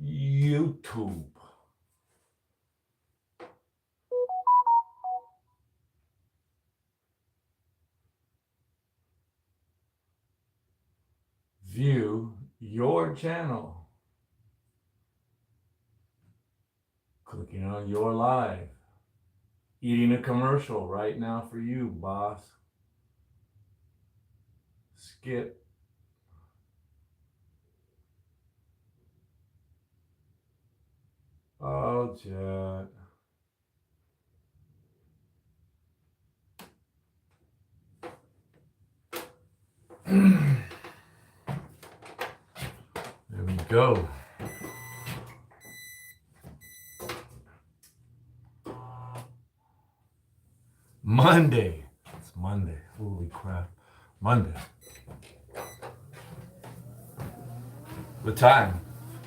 YouTube. View your channel. Clicking on your live. Eating a commercial right now for you, boss. Skip. Oh, chat. There we go. Monday. It's Monday. Holy crap. Monday. The time,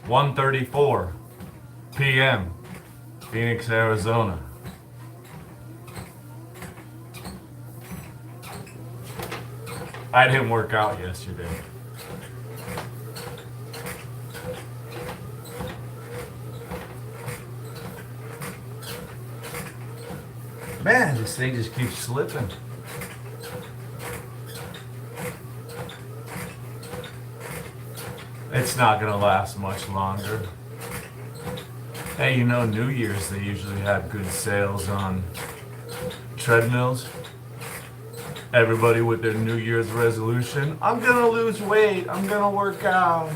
1:34 p.m. Phoenix, Arizona. I didn't work out yesterday. Man, this thing just keeps slipping. It's not gonna last much longer. Hey, you know, New Year's, they usually have good sales on treadmills. Everybody with their New Year's resolution, I'm gonna lose weight, I'm gonna work out.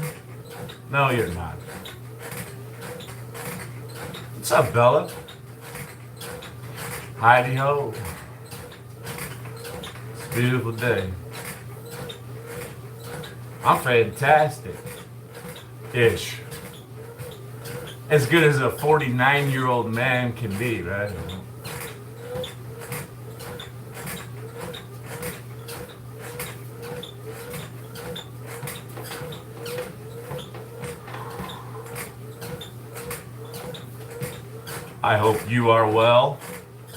No, you're not. What's up, Bella? Heidi ho. It's a beautiful day. I'm fantastic. Ish. As good as a 49-year-old man can be, right? I hope you are well.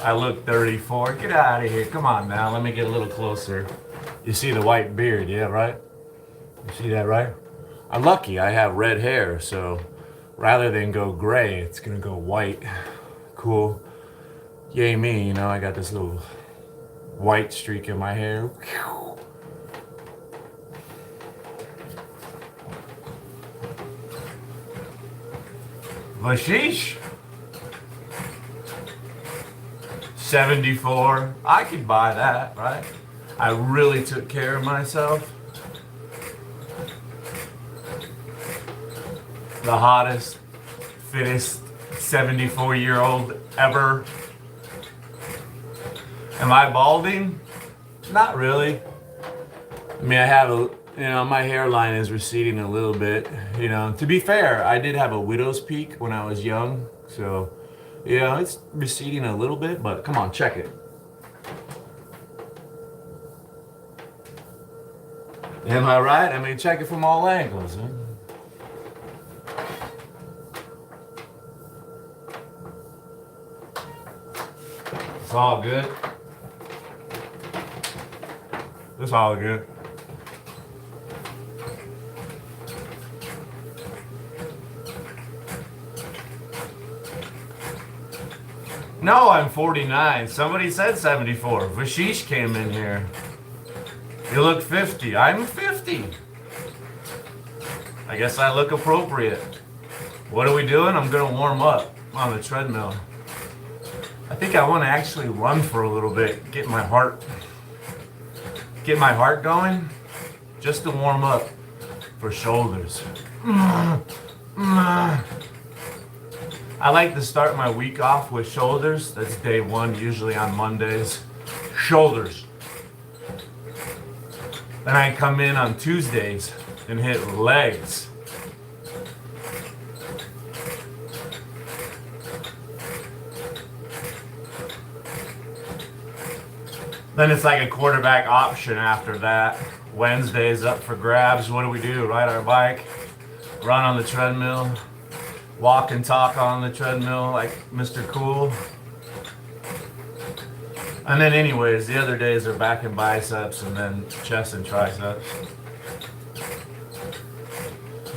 I look 34. Get out of here. Come on now. Let me get a little closer. You see the white beard, yeah, right? You see that, right? I'm lucky. I have red hair, so rather than go gray, it's gonna go white. Cool. Yay me, you know, I got this little white streak in my hair. Vashish? 74. I could buy that, right? I really took care of myself. The hottest, fittest 74-year-old ever. Am I balding? Not really. I mean, I have a, my hairline is receding a little bit. You know, to be fair, I did have a widow's peak when I was young. So, it's receding a little bit, but come on, check it. Am I right? I mean, check it from all angles. Huh? It's all good. It's all good. No, I'm 49. Somebody said 74. Vashish came in here. You look 50. I'm 50. I guess I look appropriate. What are we doing? I'm going to warm up on the treadmill. I think I want to actually run for a little bit, get my heart going, just to warm up for shoulders. I like to start my week off with shoulders. That's day one, usually on Mondays. Shoulders. Then I come in on Tuesdays and hit legs. Then it's like a quarterback option after that. Wednesday's up for grabs. What do we do? Ride our bike, run on the treadmill, walk and talk on the treadmill like Mr. Cool. And then anyways, the other days are back and biceps and then chest and triceps.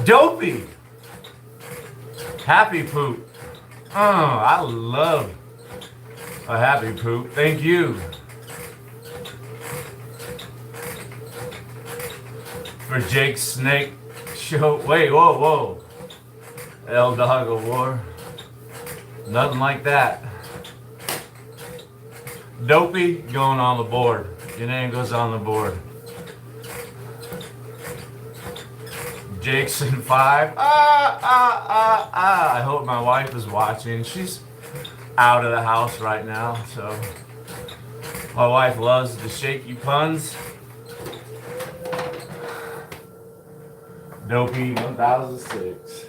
Dopey! Happy poop. Oh, I love a happy poop. Thank you for Jake's Snake Show. Wait, whoa, whoa. El Dog of War. Nothing like that. Dopey going on the board. Your name goes on the board. Jake's in 5. I hope my wife is watching. She's out of the house right now, so my wife loves the shaky puns. Dopey 1006.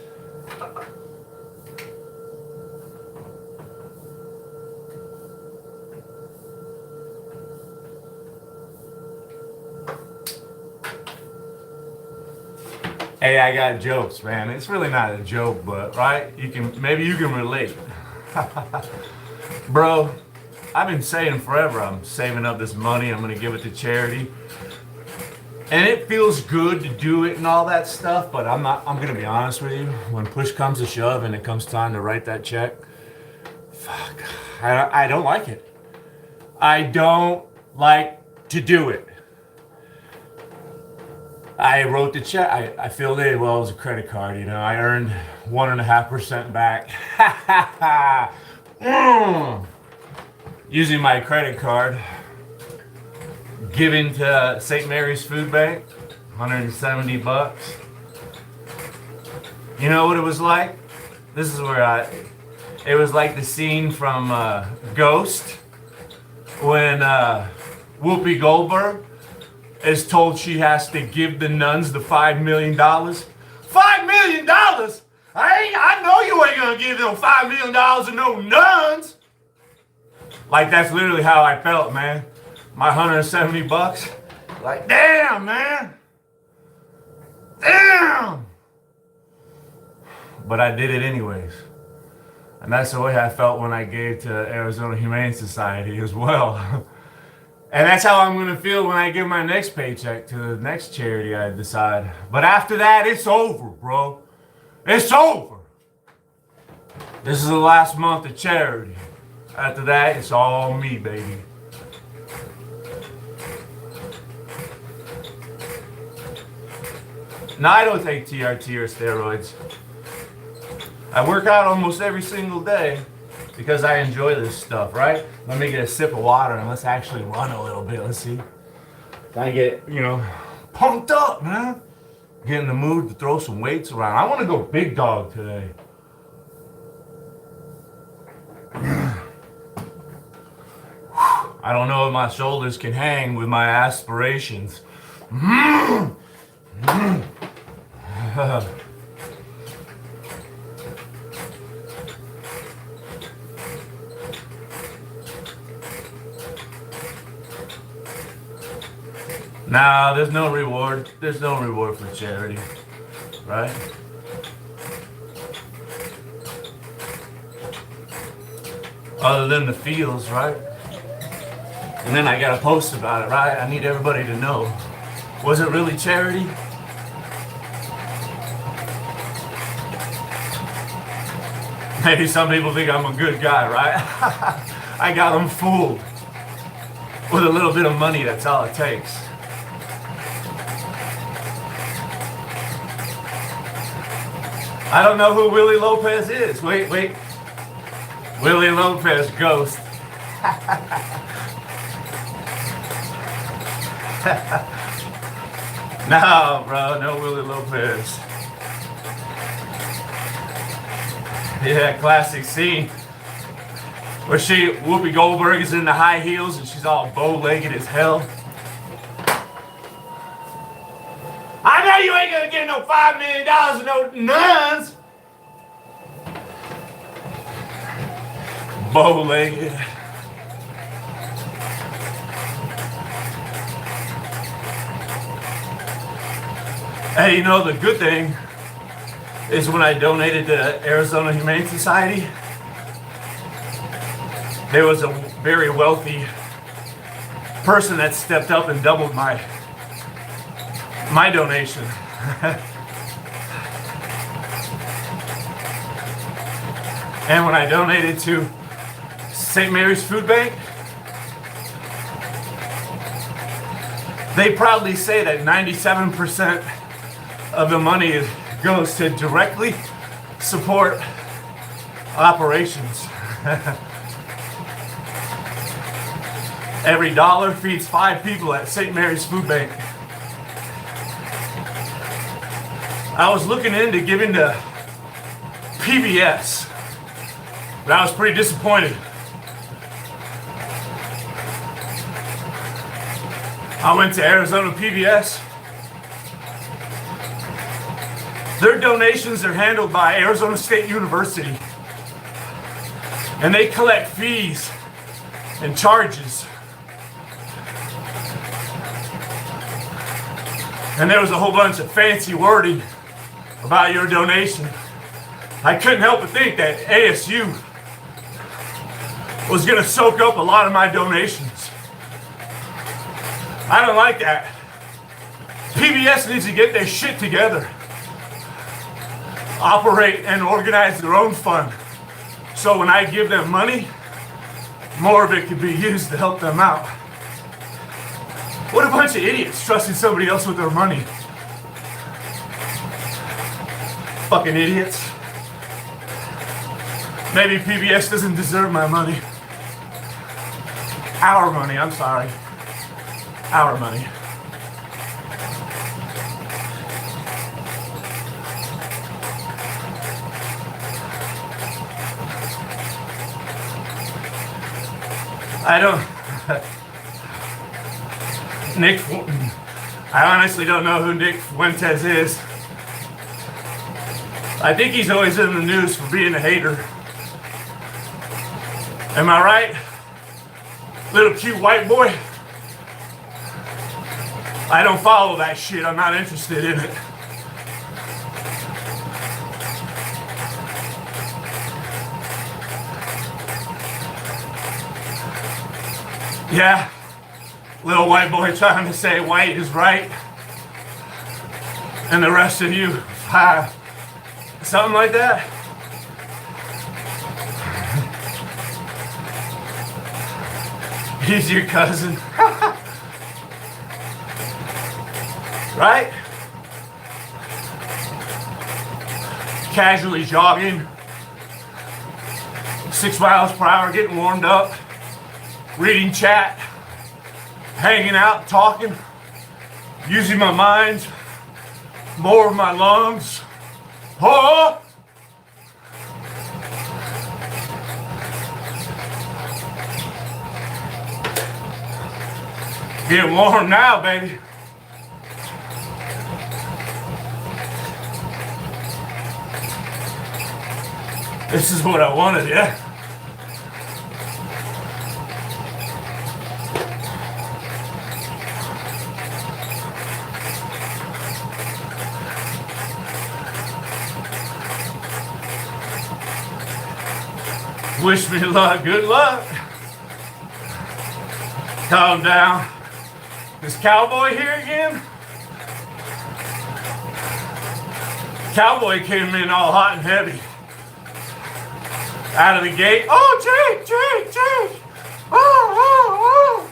Hey, I got jokes, man. It's really not a joke, but right? Maybe you can relate. Bro, I've been saying forever I'm saving up this money, I'm gonna give it to charity. And it feels good to do it and all that stuff, but I'm gonna be honest with you, when push comes to shove and it comes time to write that check, fuck, I don't like it. I don't like to do it. I wrote the check. I filled it. Well, it was a credit card, you know. I earned 1.5% back. Using my credit card, given to St. Mary's Food Bank, $170. You know what it was like? This is where it was like the scene from Ghost when Whoopi Goldberg is told she has to give the nuns the $5 million. $5 million? I know you ain't gonna give them $5 million to no nuns. Like, that's literally how I felt, man. My $170. Like, damn, man. Damn. But I did it anyways. And that's the way I felt when I gave to Arizona Humane Society as well. And that's how I'm gonna feel when I give my next paycheck to the next charity I decide. But after that, it's over, bro. It's over. This is the last month of charity. After that, it's all me, baby. Now, I don't take TRT or steroids. I work out almost every single day because I enjoy this stuff, right? Let me get a sip of water and let's actually run a little bit. Let's see. I get, pumped up, man. Get in the mood to throw some weights around. I want to go big dog today. I don't know if my shoulders can hang with my aspirations. Nah, there's no reward. There's no reward for charity, right? Other than the feels, right? And then I gotta post about it, right? I need everybody to know. Was it really charity? Maybe some people think I'm a good guy, right? I got them fooled. With a little bit of money, that's all it takes. I don't know who Willie Lopez is. Wait. Willie Lopez, Ghost. No, bro, no Willie Lopez. Yeah, classic scene where Whoopi Goldberg is in the high heels and she's all bow-legged as hell. I know you ain't gonna get no $5 million to no nuns. Bow-legged. Hey, the good thing is when I donated to Arizona Humane Society, there was a very wealthy person that stepped up and doubled my donation. And when I donated to St. Mary's Food Bank, they proudly say that 97% of the money goes to directly support operations. Every dollar feeds 5 people at St. Mary's Food Bank. I was looking into giving to PBS, but I was pretty disappointed. I went to Arizona PBS. Their donations are handled by Arizona State University, and they collect fees and charges. And there was a whole bunch of fancy wording about your donation. I couldn't help but think that ASU was going to soak up a lot of my donations. I don't like that. PBS needs to get their shit together. Operate and organize their own fund. So when I give them money, more of it could be used to help them out. What a bunch of idiots trusting somebody else with their money. Fucking idiots. Maybe PBS doesn't deserve my money. Our money, I'm sorry. Our money. I don't... I honestly don't know who Nick Fuentes is. I think he's always in the news for being a hater. Am I right? Little cute white boy? I don't follow that shit. I'm not interested in it. Yeah. Little white boy trying to say white is right. And the rest of you, something like that. He's your cousin. Right? Casually jogging. 6 miles per hour, getting warmed up. Reading chat. Hanging out, talking. Using my mind. More of my lungs. Oh! Getting warm now, baby. This is what I wanted, yeah? Wish me luck, good luck. Calm down. This cowboy here again? Cowboy came in all hot and heavy. Out of the gate. Oh, Jake. Oh.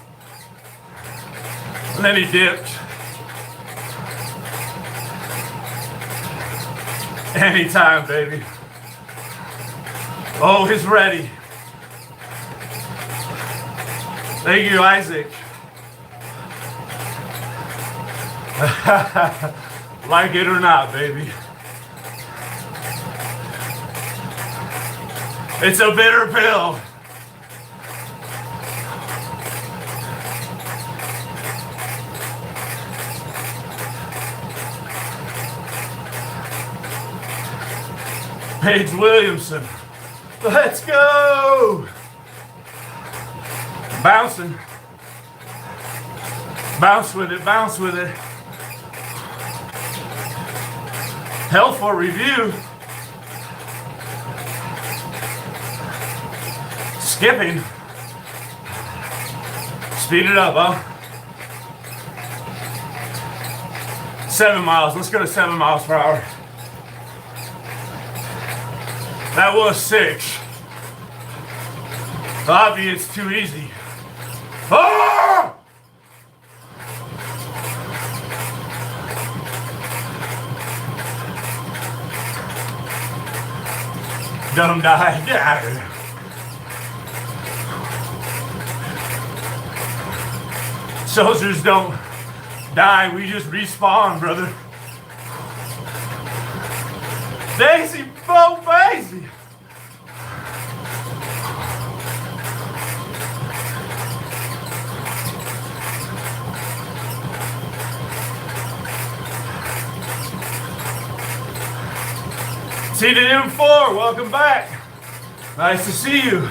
And then he dipped. Anytime, baby. Oh, he's ready. Thank you, Isaac. Like it or not, baby. It's a bitter pill. Paige Williamson. Let's go. Bouncing. Bounce with it, bounce with it. Hell for review. Skipping. Speed it up, huh? 7 miles. Let's go to 7 miles per hour. That was 6. Bobby, it's too easy. Oh! Don't die. Get out of here. Soldiers don't die. We just respawn, brother. Daisy, Bo, Daisy. See the M4, welcome back. Nice to see you.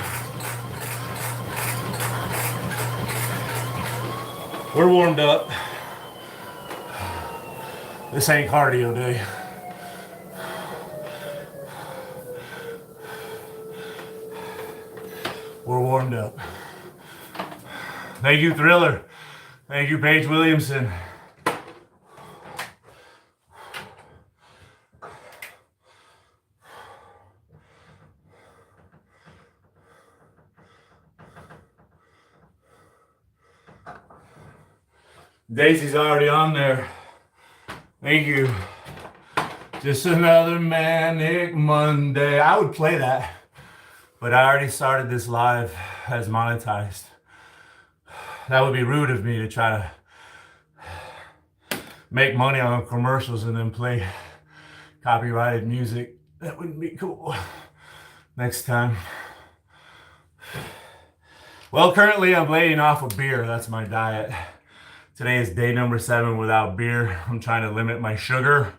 We're warmed up. This ain't cardio day. We're warmed up. Thank you, Thriller. Thank you, Paige Williamson. Daisy's already on there. Thank you. Just another manic Monday. I would play that, but I already started this live as monetized. That would be rude of me to try to make money on commercials and then play copyrighted music. That wouldn't be cool. Next time. Well, currently I'm laying off of beer. That's my diet. Today is day number 7 without beer. I'm trying to limit my sugar,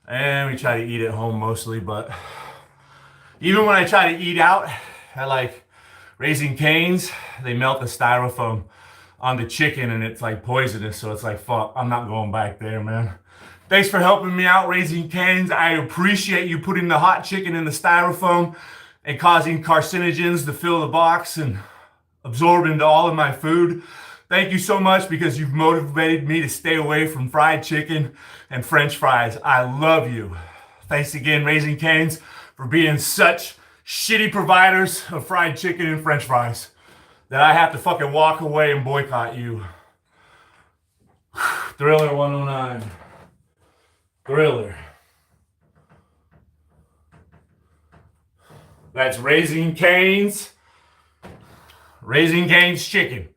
and we try to eat at home mostly, but even when I try to eat out at like Raising Cane's, they melt the styrofoam on the chicken and it's like poisonous, so it's like, fuck, I'm not going back there, man. Thanks for helping me out, Raising Cane's. I appreciate you putting the hot chicken in the styrofoam and causing carcinogens to fill the box and absorb into all of my food. Thank you so much, because you've motivated me to stay away from fried chicken and French fries. I love you. Thanks again, Raising Cane's, for being such shitty providers of fried chicken and French fries that I have to fucking walk away and boycott you. Thriller 109. Thriller. That's Raising Cane's. Raising Cane's chicken.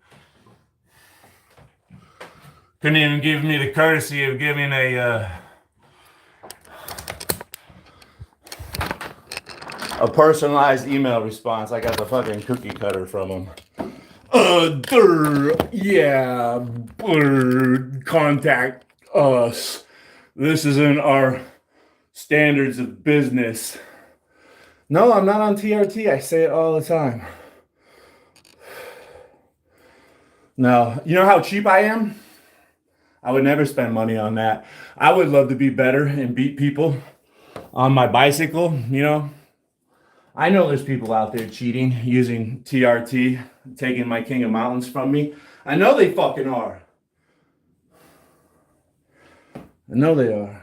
Couldn't even give me the courtesy of giving a personalized email response. I got the fucking cookie cutter from them. Yeah, contact us. This isn't our standards of business. No, I'm not on TRT. I say it all the time. No, you know how cheap I am? I would never spend money on that. I would love to be better and beat people on my bicycle, you know. I know there's people out there cheating, using TRT, taking my King of Mountains from me. I know they fucking are. I know they are.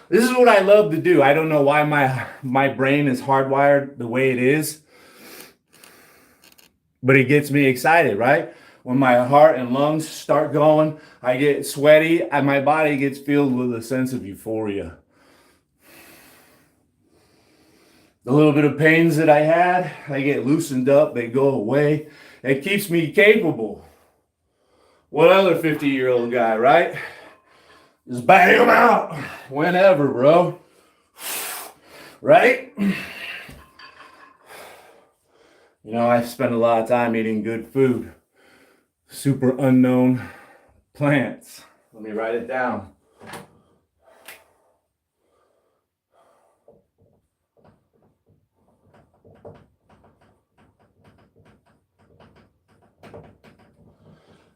This is what I love to do. I don't know why my brain is hardwired the way it is, but it gets me excited, right? When my heart and lungs start going, I get sweaty and my body gets filled with a sense of euphoria. The little bit of pains that I had, I get loosened up, they go away. It keeps me capable. What other 50-year-old guy, right? Just bang them out whenever, bro. Right? You know, I spend a lot of time eating good food. Super unknown plants. Let me write it down.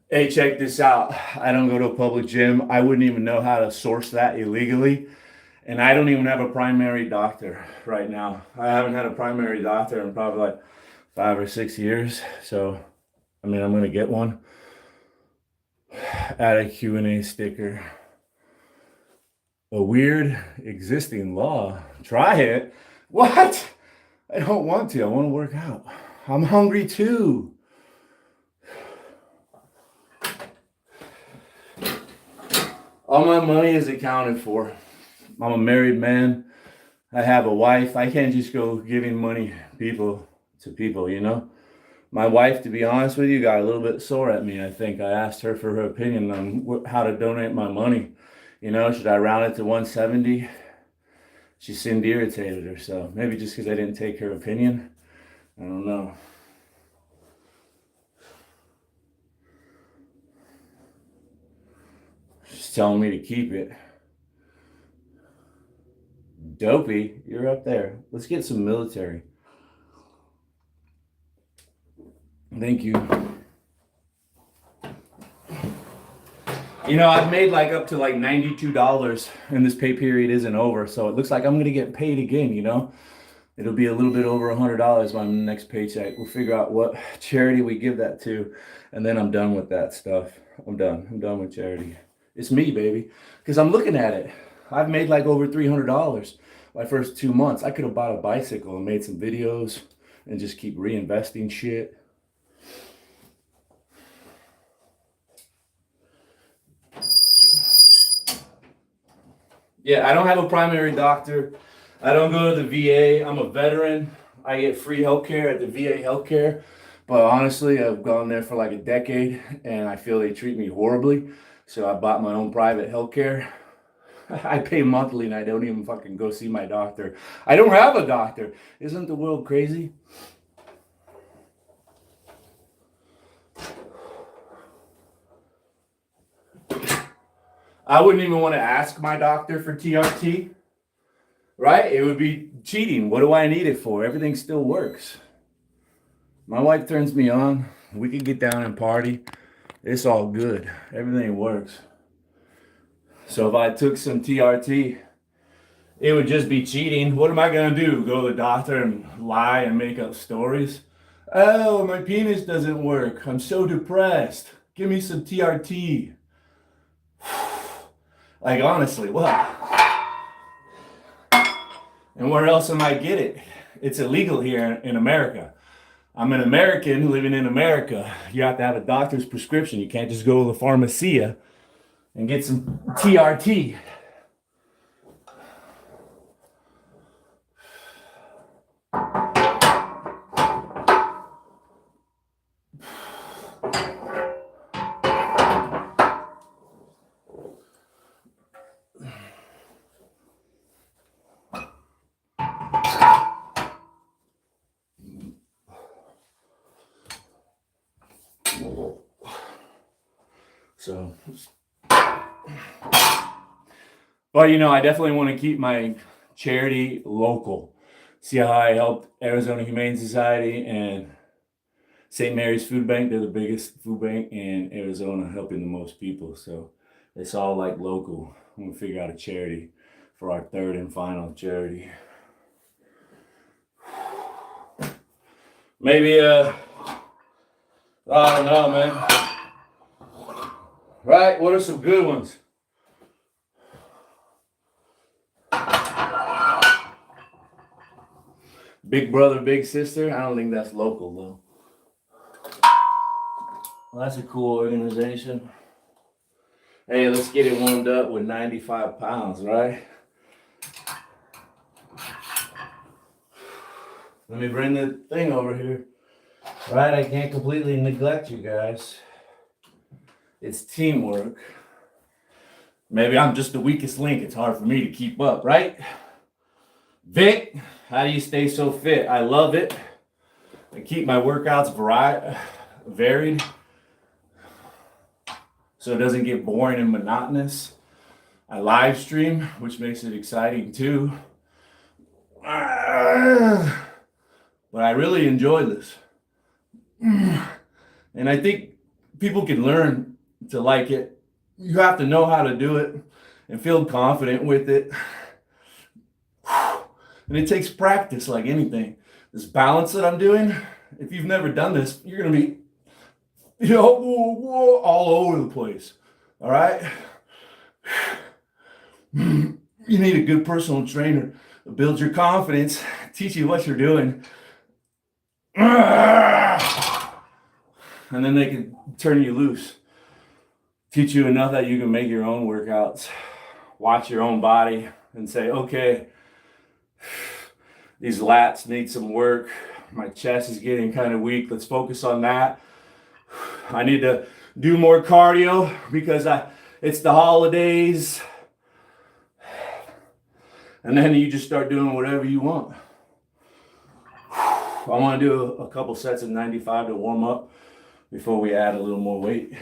Hey, check this out. I don't go to a public gym. I wouldn't even know how to source that illegally. And I don't even have a primary doctor right now. I haven't had a primary doctor in probably like 5 or 6 years. So, I mean, I'm going to get one. Add a Q&A sticker. A weird existing law. Try it. What? I don't want to. I want to work out. I'm hungry too. All my money is accounted for. I'm a married man. I have a wife. I can't just go giving money to people, you know? My wife, to be honest with you, got a little bit sore at me. I think I asked her for her opinion on how to donate my money. You know, should I round it to 170? She seemed irritated or so. Maybe just because I didn't take her opinion. I don't know. She's telling me to keep it. Dopey, you're up there. Let's get some military. Thank you. You know, I've made like up to like $92 and this pay period isn't over. So it looks like I'm going to get paid again, you know? It'll be a little bit over $100 by my next paycheck. We'll figure out what charity we give that to. And then I'm done with that stuff. I'm done. I'm done with charity. It's me, baby. Because I'm looking at it. I've made like over $300 my first 2 months. I could have bought a bicycle and made some videos and just keep reinvesting shit. Yeah, I don't have a primary doctor. I don't go to the VA. I'm a veteran. I get free healthcare at the VA healthcare. But honestly, I've gone there for like a decade and I feel they treat me horribly. So I bought my own private healthcare. I pay monthly and I don't even fucking go see my doctor. I don't have a doctor. Isn't the world crazy? I wouldn't even want to ask my doctor for TRT, right? It would be cheating. What do I need it for? Everything still works. My wife turns me on. We can get down and party. It's all good. Everything works. So if I took some TRT, it would just be cheating. What am I going to do? Go to the doctor and lie and make up stories? Oh, my penis doesn't work. I'm so depressed. Give me some TRT. Like, honestly, what? And where else am I get it? It's illegal here in America. I'm an American living in America. You have to have a doctor's prescription. You can't just go to the pharmacia and get some TRT. So, but you know, I definitely want to keep my charity local. See how I helped Arizona Humane Society and St. Mary's Food Bank. They're the biggest food bank in Arizona, helping the most people. So it's all like local. I'm gonna figure out a charity for our third and final charity. Maybe I don't know, man. Right? What are some good ones? Big Brother, Big Sister. I don't think that's local though. Well, that's a cool organization. Hey, let's get it warmed up with 95 pounds, right? Let me bring the thing over here. Right? I can't completely neglect you guys. It's teamwork. Maybe I'm just the weakest link. It's hard for me to keep up, right? Vic, how do you stay so fit? I love it. I keep my workouts varied so it doesn't get boring and monotonous. I live stream, which makes it exciting too. But I really enjoy this. And I think people can learn to like it. You have to know how to do it and feel confident with it. And it takes practice like anything. This balance that I'm doing, if you've never done this, you're going to be, all over the place. All right? You need a good personal trainer to build your confidence, teach you what you're doing. And then they can turn you loose. Teach you enough that you can make your own workouts. Watch your own body and say, okay, these lats need some work. My chest is getting kind of weak. Let's focus on that. I need to do more cardio because it's the holidays. And then you just start doing whatever you want. I want to do a couple sets of 95 to warm up before we add a little more weight.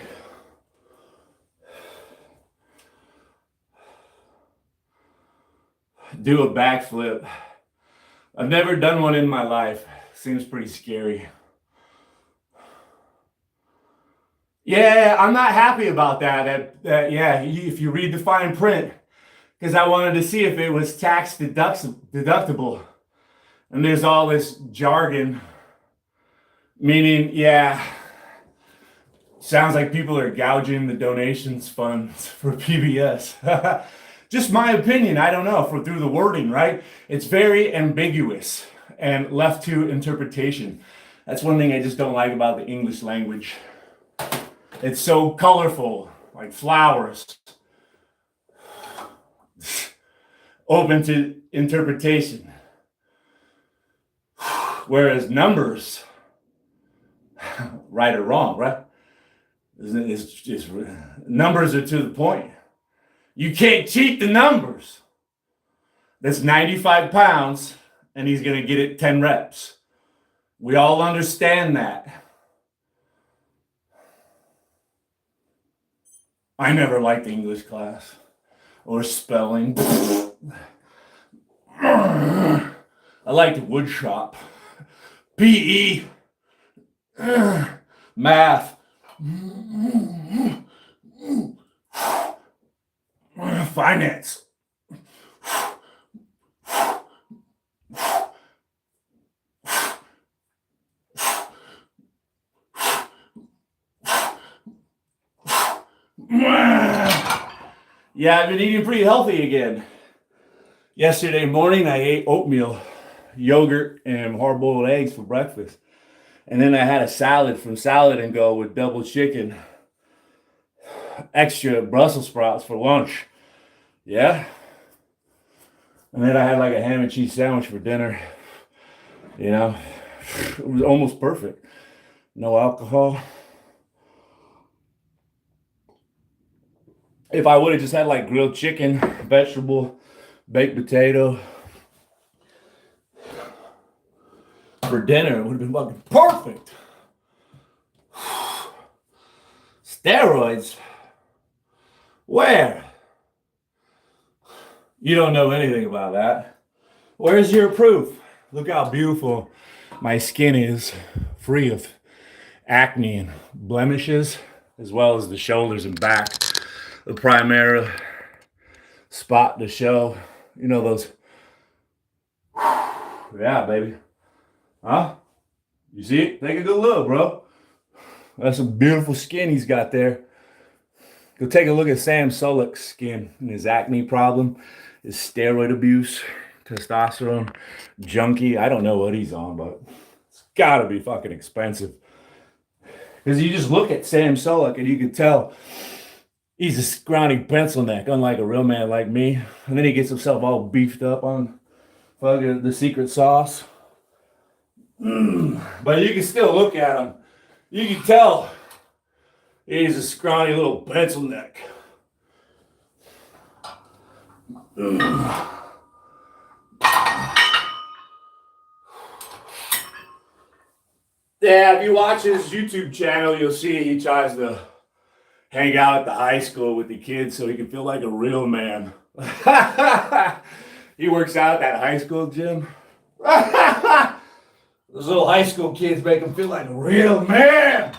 Do a backflip. I've never done one in my life. Seems pretty scary. Yeah, I'm not happy about that. If you read the fine print, because I wanted to see if it was tax deductible. And there's all this jargon, meaning, sounds like people are gouging the donations funds for PBS. Just my opinion, I don't know, through the wording, right? It's very ambiguous and left to interpretation. That's one thing I just don't like about the English language. It's so colorful, like flowers. Open to interpretation. Whereas numbers, right or wrong, right? It's just, numbers are to the point. You can't cheat the numbers. That's 95 pounds, and he's going to get it 10 reps. We all understand that. I never liked English class or spelling. I liked wood shop, PE, math, finance. Yeah, I've been eating pretty healthy again. Yesterday morning, I ate oatmeal, yogurt, and hard-boiled eggs for breakfast. And then I had a salad from Salad and Go with double chicken, extra Brussels sprouts for lunch. Yeah. And then I had like a ham and cheese sandwich for dinner. You know, it was almost perfect. No alcohol. If I would have just had like grilled chicken, vegetable, baked potato for dinner, it would have been fucking perfect. Steroids? Where? You don't know anything about that. Where's your proof? Look how beautiful my skin is, free of acne and blemishes, as well as the shoulders and back. The primary spot to show, you know, those. Yeah, baby. Huh? You see it? Take a good look, bro. That's some beautiful skin he's got there. Go take a look at Sam Sulek's skin and his acne problem, his steroid abuse, testosterone junkie. I don't know what he's on, but it's gotta be fucking expensive. Because you just look at Sam Sulek and you can tell he's a scrawny pencil neck, unlike a real man like me. And then he gets himself all beefed up on fucking the secret sauce. But you can still look at him. You can tell he's a scrawny little pencil neck. Yeah, if you watch his YouTube channel, you'll see he tries to hang out at the high school with the kids so he can feel like a real man. He works out at that high school gym. Those little high school kids make him feel like a real man.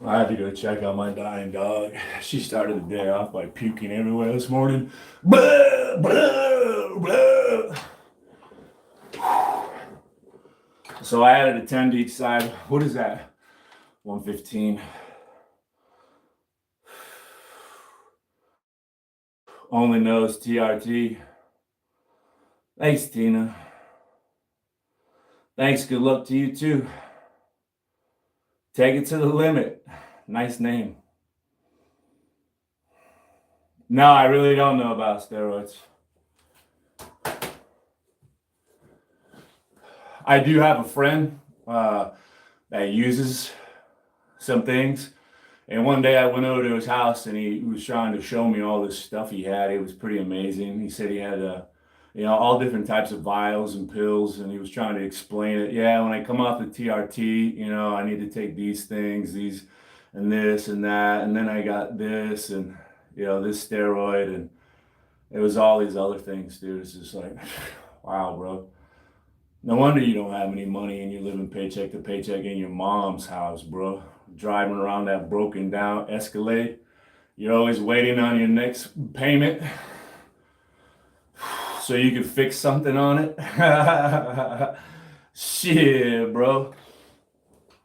I had to go check on my dying dog. She started the day off by puking everywhere this morning. Blah, blah, blah. So I added a 10 to each side. What is that? 115. Only knows TRT. Thanks, Tina. Thanks. Good luck to you too. Take it to the limit. Nice name. No, I really don't know about steroids. I do have a friend that uses some things. And one day I went over to his house and he was trying to show me all this stuff he had. It was pretty amazing. He said he had, all different types of vials and pills, and he was trying to explain it. Yeah, when I come off the TRT, I need to take these things, these and this and that. And then I got this and, this steroid. And it was all these other things, dude. It's just like, wow, bro. No wonder you don't have any money and you're living paycheck to paycheck in your mom's house, bro. Driving around that broken down Escalade. You're always waiting on your next payment so you can fix something on it. Shit, bro.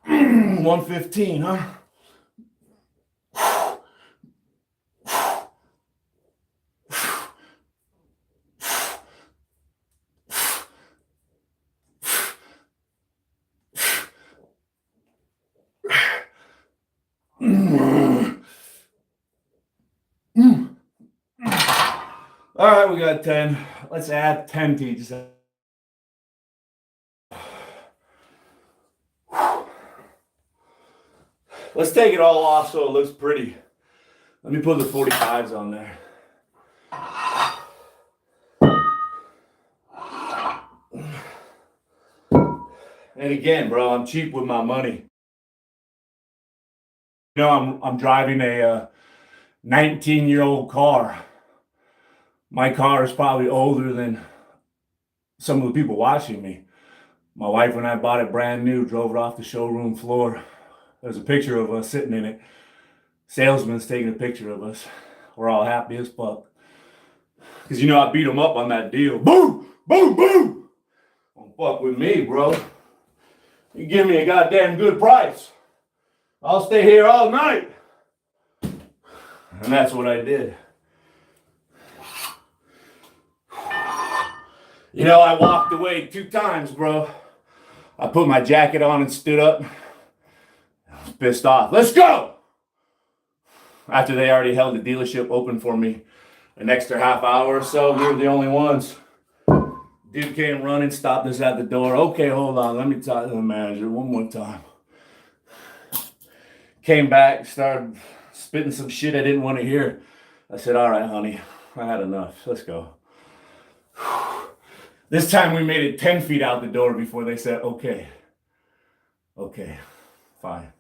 115, huh? All right, we got 10. Let's add 10 to each side. Let's take it all off so it looks pretty. Let me put the 45s on there. And again, bro, I'm cheap with my money. I'm driving a 19-year-old car. My car is probably older than some of the people watching me. My wife and I bought it brand new, drove it off the showroom floor. There's a picture of us sitting in it. Salesman's taking a picture of us. We're all happy as fuck. Because I beat them up on that deal. Boom! Boom! Boom! Don't fuck with me, bro. You give me a goddamn good price, I'll stay here all night. And that's what I did. I walked away 2 times, bro. I put my jacket on and stood up. I was pissed off. Let's go! After they already held the dealership open for me an extra half hour or so, we were the only ones. Dude came running, stopped us at the door. Okay, hold on. Let me talk to the manager one more time. Came back, started spitting some shit I didn't want to hear. I said, all right, honey, I had enough. Let's go. This time we made it 10 feet out the door before they said, okay. Okay, fine.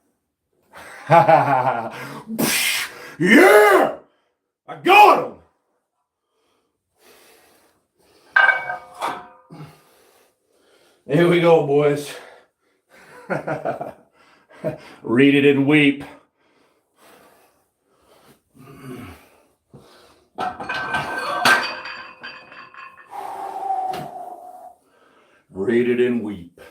Yeah! I got him! Here we go, boys. Read it and weep. Read it and weep.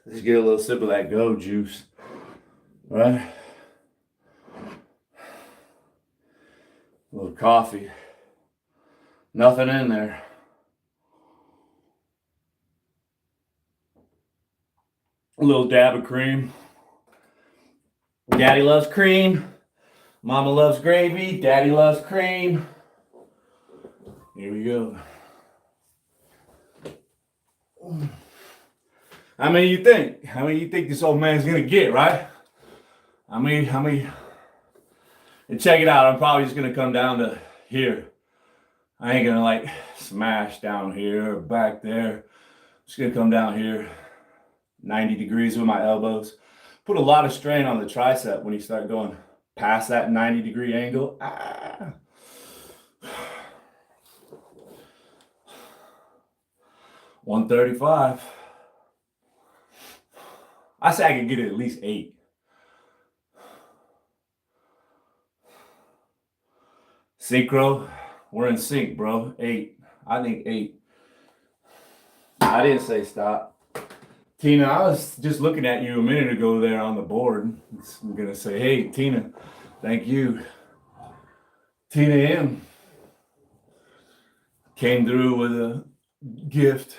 Let's get a little sip of that go juice, right? A little coffee. Nothing in there. A little dab of cream. Daddy loves cream. Mama loves gravy. Daddy loves cream. Here we go. How many you think? How many you think this old man's gonna get, right? How many? And check it out, I'm probably just gonna come down to here. I ain't gonna smash down here or back there. I'm just gonna come down here, 90 degrees with my elbows. Put a lot of strain on the tricep when you start going past that 90-degree angle. 135. I say I could get it at least 8. Synchro, we're in sync, bro. 8. I think 8. I didn't say stop. Tina, I was just looking at you a minute ago there on the board. I'm going to say, hey, Tina, thank you. Tina M came through with a gift.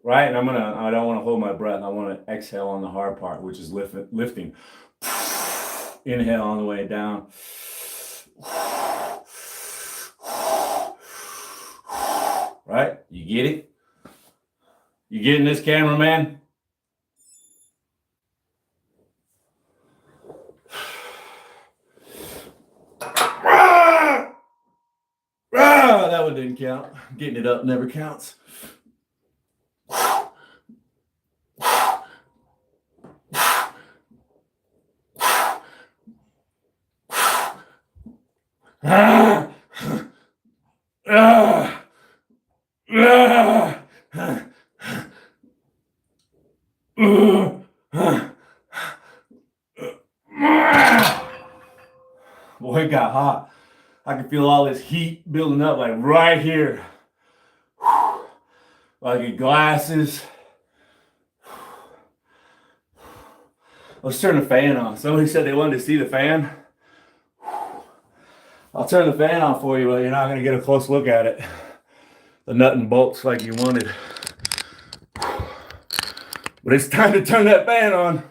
Right? And I don't want to hold my breath. I want to exhale on the hard part, which is lifting. Inhale on the way down. Right? You get it? You getting this, cameraman? That one didn't count. Getting it up never counts. Boy, it got hot. I can feel all this heat building up like right here. Like your glasses. Let's turn the fan on. Somebody said they wanted to see the fan. I'll turn the fan on for you, but you're not going to get a close look at it. The nut and bolts like you wanted. But it's time to turn that fan on.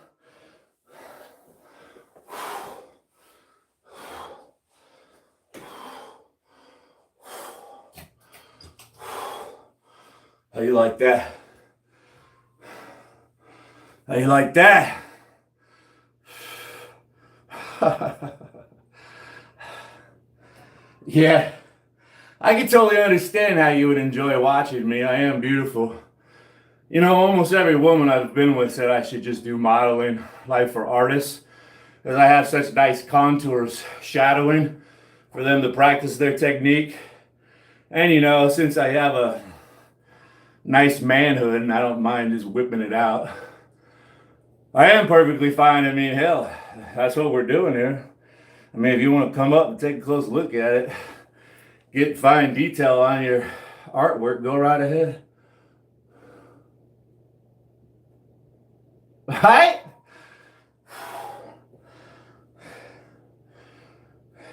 How you like that? How you like that? Yeah, I can totally understand how you would enjoy watching me. I am beautiful. You know, almost every woman I've been with said I should just do modeling, like for artists, because I have such nice contours, shadowing, for them to practice their technique. And you know, since I have a nice manhood and I don't mind just whipping it out, I am perfectly fine. I mean, hell, that's what we're doing here. I mean, if you want to come up and take a close look at it, get fine detail on your artwork, go right ahead. Right?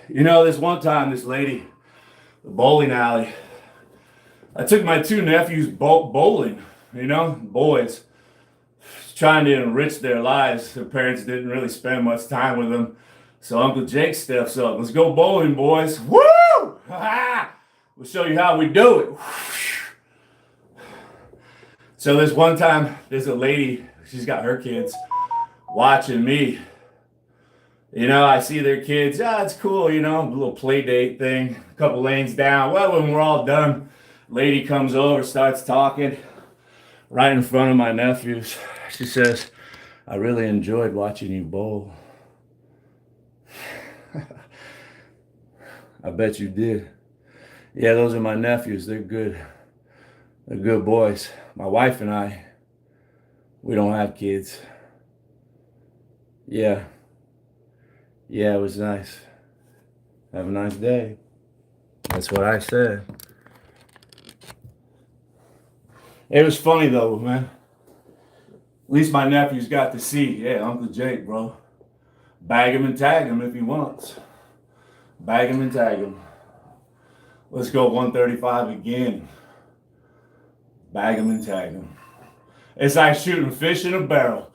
You know, this one time, this lady, the bowling alley, I took my 2 nephews bowling, you know, boys, trying to enrich their lives. Their parents didn't really spend much time with them. So Uncle Jake steps up. Let's go bowling, boys. Woo! We'll show you how we do it. So this one time, there's a lady, she's got her kids watching me. You know, I see their kids. Yeah, it's cool, you know, a little play date thing, a couple lanes down. Well, when we're all done, lady comes over, starts talking right in front of my nephews. She says, I really enjoyed watching you bowl. I bet you did. Yeah, those are my nephews. They're good. They're good boys. My wife and I, we don't have kids. Yeah. Yeah, it was nice. Have a nice day. That's what I said. It was funny though, man. At least my nephews got to see, yeah, Uncle Jake, bro. Bag him and tag him if he wants. Bag him and tag him. Let's go 135 again. Bag him and tag him. It's like shooting fish in a barrel.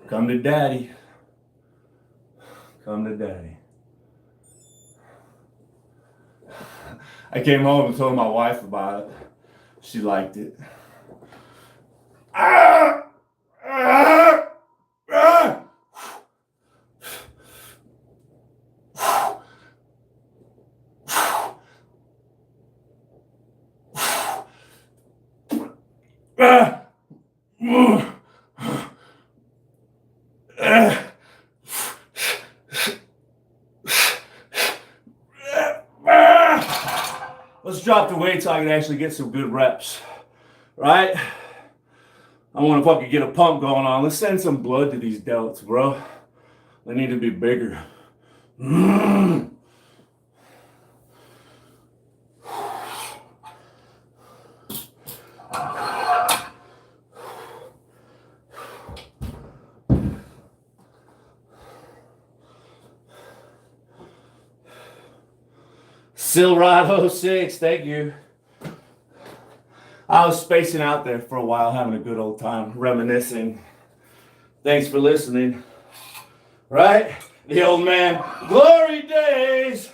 Come to daddy. Come to daddy. I came home and told my wife about it. She liked it. Let's drop the weight so I can actually get some good reps, right? I want to fucking get a pump going on. Let's send some blood to these delts, bro. They need to be bigger. Silrado 06, thank you. I was spacing out there for a while, having a good old time, reminiscing. Thanks for listening. Right? The old man, glory days.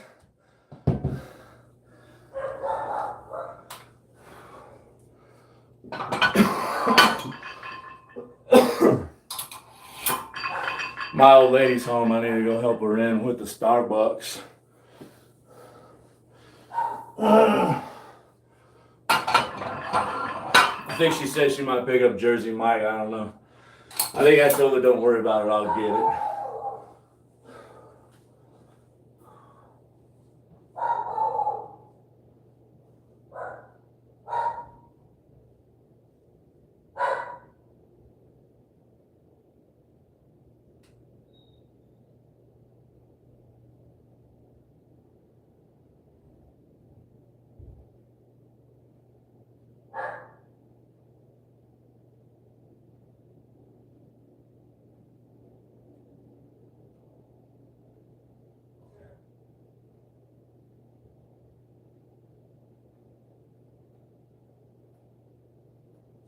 My old lady's home. I need to go help her in with the Starbucks. I think she said she might pick up Jersey Mike. I don't know. I think I told her don't worry about it. I'll get it.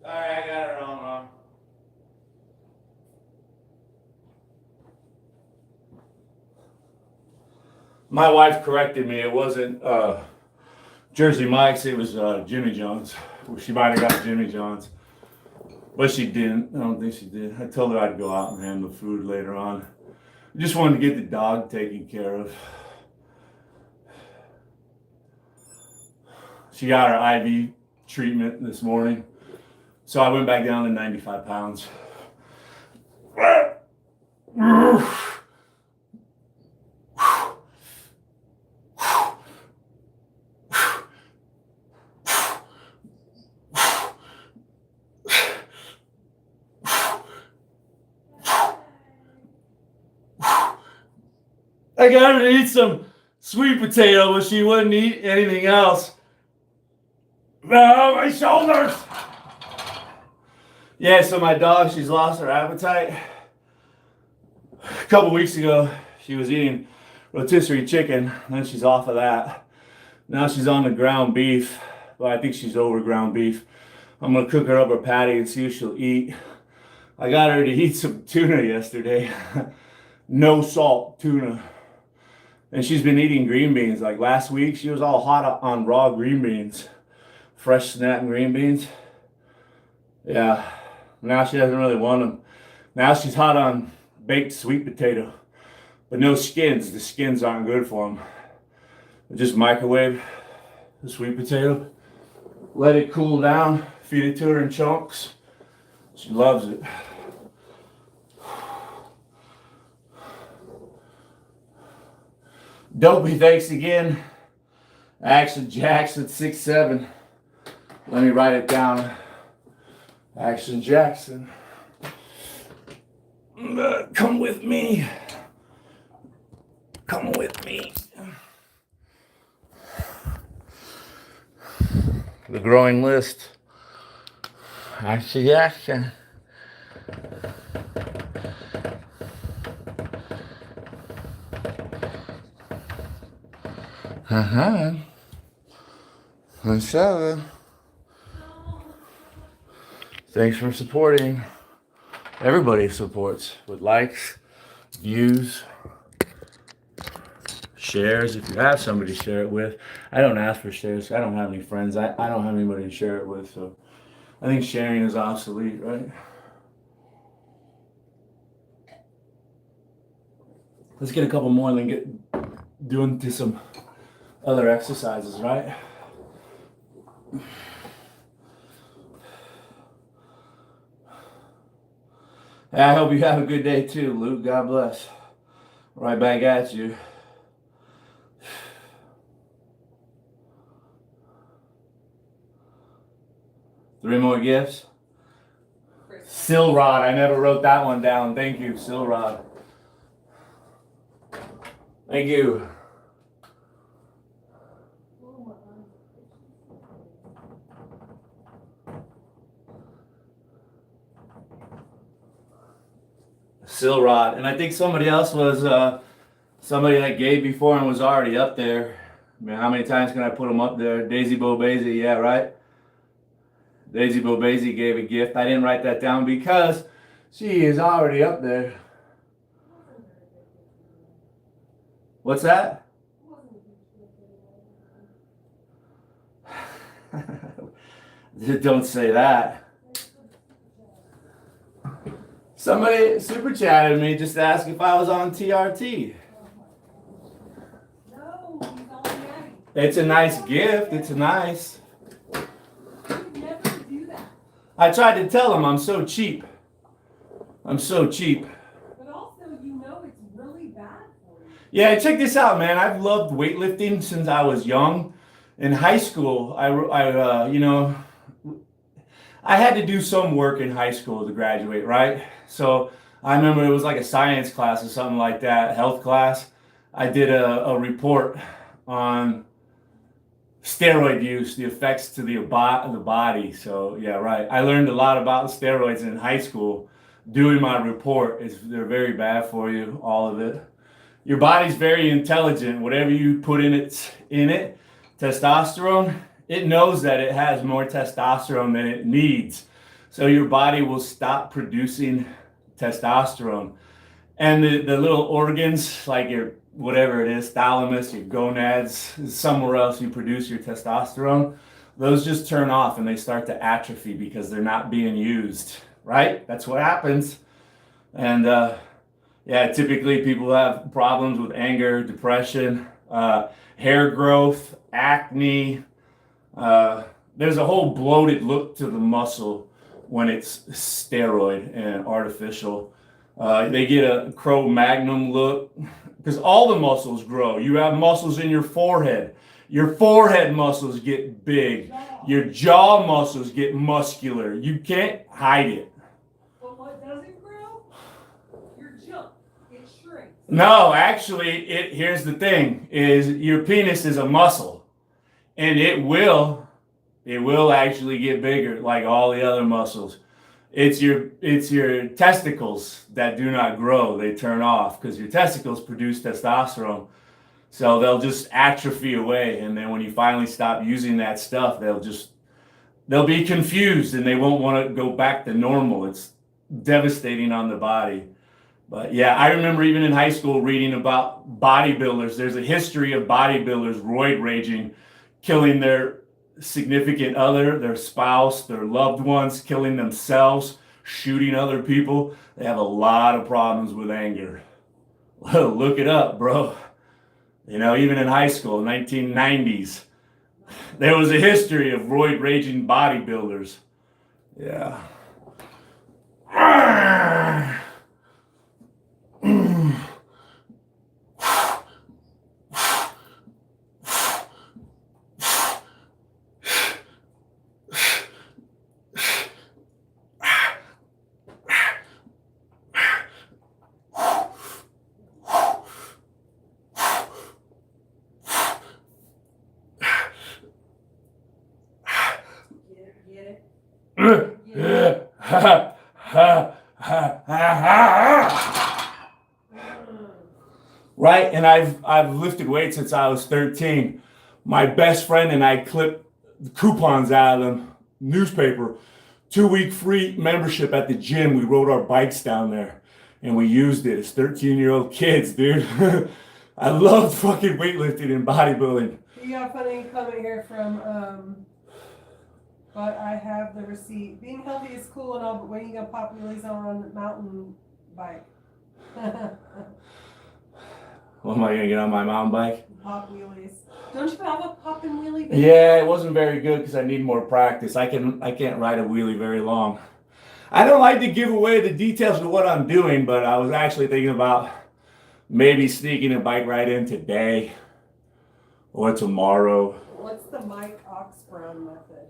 Sorry, I got it wrong. My wife corrected me. It wasn't Jersey Mike's. It was Jimmy John's. She might have got Jimmy John's, but she didn't. I don't think she did. I told her I'd go out and handle food later on. I just wanted to get the dog taken care of. She got her IV treatment this morning. So I went back down to 95 pounds. I got her to eat some sweet potato, but she wouldn't eat anything else. Oh, my shoulders! Yeah, so my dog, she's lost her appetite. A couple weeks ago, she was eating rotisserie chicken, then she's off of that. Now she's on the ground beef, but I think she's over ground beef. I'm gonna cook her up a patty and see if she'll eat. I got her to eat some tuna yesterday. No salt tuna. And she's been eating green beans. Like last week, she was all hot on raw green beans. Fresh snapped green beans. Yeah. Now she doesn't really want them. Now she's hot on baked sweet potato, but no skins. The skins aren't good for them. Just microwave the sweet potato, let it cool down, feed it to her in chunks. She loves it. Dopey, thanks again. Action Jackson 6'7". Let me write it down. Action Jackson. Come with me. Come with me. The growing list. Action Jackson. So, thanks for supporting. Everybody supports with likes, views, shares. If you have somebody to share it with, I don't ask for shares. I don't have any friends. I don't have anybody to share it with. So I think sharing is obsolete, right? Let's get a couple more and then get doing to some other exercises, right? I hope you have a good day too, Luke. God bless. Right back at you. 3 more gifts. Silrod. I never wrote that one down. Thank you, Silrod. Thank you. Silrod. And I think somebody else was somebody that gave before and was already up there. Man, how many times can I put them up there? Daisy Bobazy, yeah, right? Daisy Bobazy gave a gift. I didn't write that down because she is already up there. What's that? Don't say that. Somebody super chatted me just to ask if I was on TRT. No, he's on Daddy. It's a nice gift. It's nice. You'd never do that. I tried to tell him I'm so cheap. I'm so cheap. But also, you know it's really bad for you. Yeah, check this out, man. I've loved weightlifting since I was young. In high school, I had to do some work in high school to graduate, right? So I remember it was like a science class or something like that, health class. I did a report on steroid use, the effects to the body. So yeah, right. I learned a lot about steroids in high school doing my report. They're very bad for you, all of it. Your body's very intelligent. Whatever you put in it, testosterone, it knows that it has more testosterone than it needs. So your body will stop producing testosterone. And the little organs, like your, whatever it is, thalamus, your gonads, somewhere else you produce your testosterone, those just turn off and they start to atrophy because they're not being used, right? That's what happens. And yeah, typically people have problems with anger, depression, hair growth, acne. There's a whole bloated look to the muscle when it's steroid and artificial. They get a Cro-Magnon look because all the muscles grow. You have muscles in your forehead. Your forehead muscles get big. Your jaw muscles get muscular. You can't hide it. But what doesn't grow? Your junk. It shrinks. No, actually, here's the thing, is your penis is a muscle. And it will actually get bigger like all the other muscles. It's your testicles that do not grow. They turn off because your testicles produce testosterone. So they'll just atrophy away. And then when you finally stop using that stuff, they'll be confused and they won't want to go back to normal. It's devastating on the body. But yeah, I remember even in high school reading about bodybuilders. There's a history of bodybuilders roid raging, killing their significant other, their spouse, their loved ones, killing themselves, shooting other people. They have a lot of problems with anger. Look it up, bro. You know, even in high school, 1990s, there was a history of roid raging bodybuilders. Yeah. Right, and I've lifted weights since I was 13. My best friend and I clipped the coupons out of the newspaper. 2-week free membership at the gym. We rode our bikes down there and we used it as 13-year-old kids, dude. I loved fucking weightlifting and bodybuilding. You got a funny comment here from but I have the receipt. Being healthy is cool and all, but when you got pop wheelies on a mountain bike. What am I gonna get on my mountain bike? Pop wheelies. Don't you have a pop and wheelie? Yeah, it wasn't very good because I need more practice. I can't ride a wheelie very long. I don't like to give away the details of what I'm doing, but I was actually thinking about maybe sneaking a bike ride in today or tomorrow. What's the Mike Oxbrown method?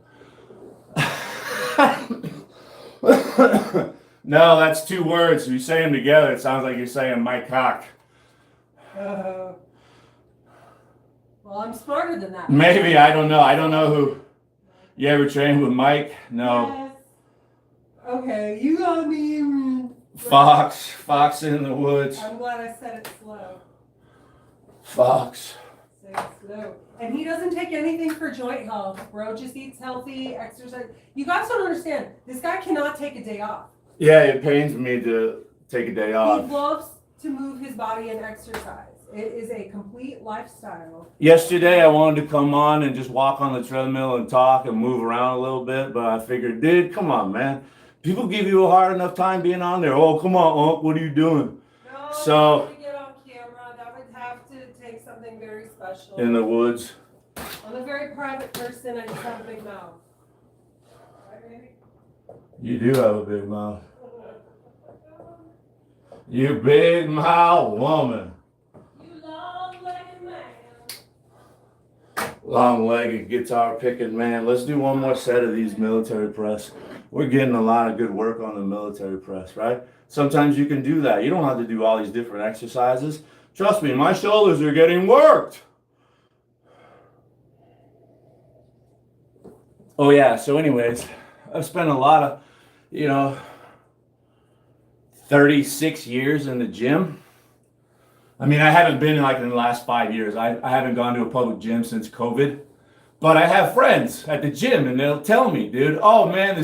No, that's two words. If you say them together, it sounds like you're saying my cock. Well, I'm smarter than that. Maybe, I don't know. I don't know who. You ever trained with Mike? No. Yes. Okay, you got me. Fox in the woods. I'm glad I said it slow. Fox. Say it slow. And he doesn't take anything for joint health. Bro just eats healthy, exercise. You guys don't understand. This guy cannot take a day off. Yeah, it pains me to take a day He off. loves to move his body and exercise. It is a complete lifestyle. Yesterday, I wanted to come on and just walk on the treadmill and talk and move around a little bit, but I figured, dude, come on, man. People give you a hard enough time being on there. Oh, come on, Unc, what are you doing? No, So- to get on camera, that would have to take something very special. In the woods. I'm a very private person. I just have a big mouth. Right, baby? You do have a big mouth. You big mouth woman. You long-legged man. Long-legged guitar picking man. Let's do one more set of these military press. We're getting a lot of good work on the military press, right? Sometimes you can do that. You don't have to do all these different exercises. Trust me, my shoulders are getting worked. Oh yeah, so anyways, I've spent a lot of, 36 years in the gym. I mean, I haven't been in the last 5 years. I haven't gone to a public gym since COVID. But I have friends at the gym and they'll tell me, dude, oh man,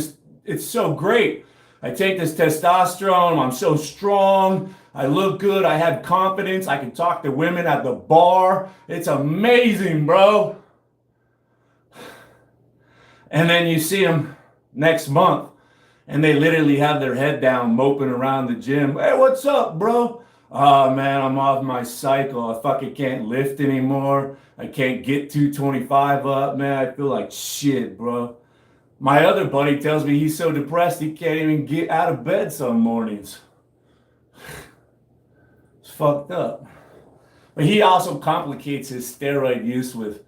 it's so great. I take this testosterone, I'm so strong, I look good, I have confidence, I can talk to women at the bar. It's amazing, bro. And then you see them next month and they literally have their head down moping around the gym. Hey, what's up, bro? Oh man, I'm off my cycle. I fucking can't lift anymore. I can't get 225 up, man. I feel like shit, bro. My other buddy tells me he's so depressed he can't even get out of bed some mornings. It's fucked up. But he also complicates his steroid use with